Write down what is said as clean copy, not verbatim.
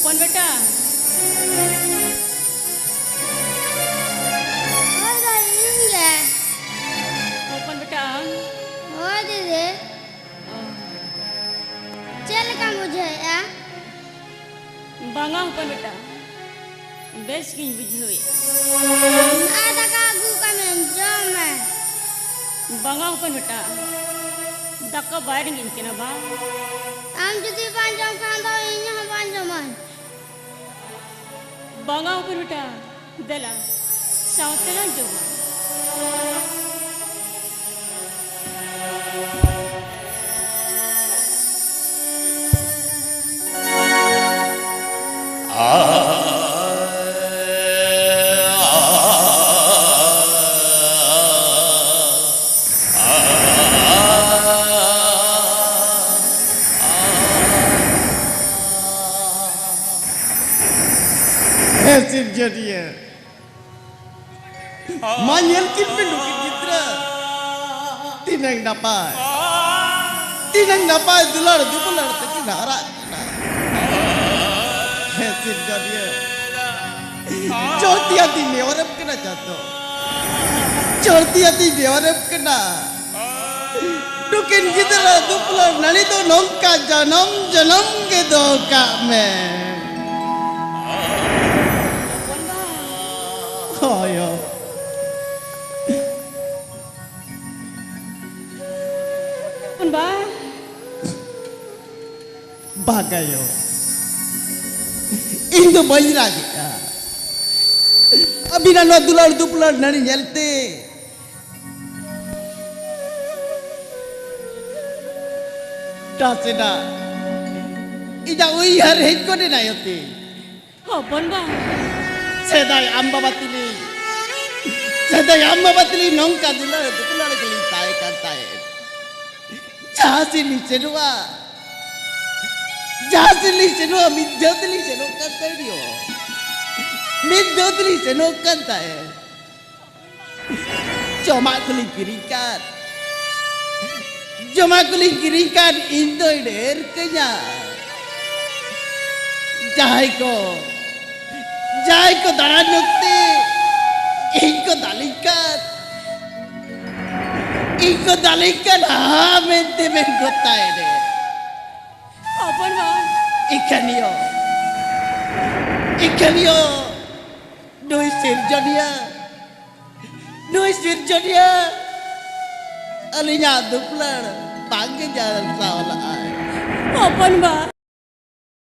Hopon बेटा Hopon बेटा दीदी चल का मुझे या बांगा Hopon बेटा बेस की बुझोई आधा का गु का में जो मैं बांगा Hopon बेटा दक्का बाहर गिनके ना बा हम जुदी पांचों खांदा इन्हें हम पांचों मन बांगा Hopon बेटा दला सावतला जो Sirjadiya Manyel kimpe lukit gidra Tinang dapat dular dupular teki nara Sirjadiya Choti hati mewarap kena jatuh Choti hati mewarap kena Dukin gidra dupular nani to nongka janam ke doka men Ayo. Pun ba Bagayo. Indo bayi lagi. Abi na dular dupular nani nyelte. Tasena. Ida ui har hit ko na yote. Hopon ba Sedai amba batili nongka dular dupular kali tae kantae. Jahasili senua midyatili seno kantae dio. Midyatili seno kantae. Cuma kuli kirikan Indo ider kenya. Jai ko darah nukti. Iko dalikan mente menggota ini. Hopon ba Ikanio, Nuis Sirjonia, alinya duplar, panggil jalan salah. Hopon ba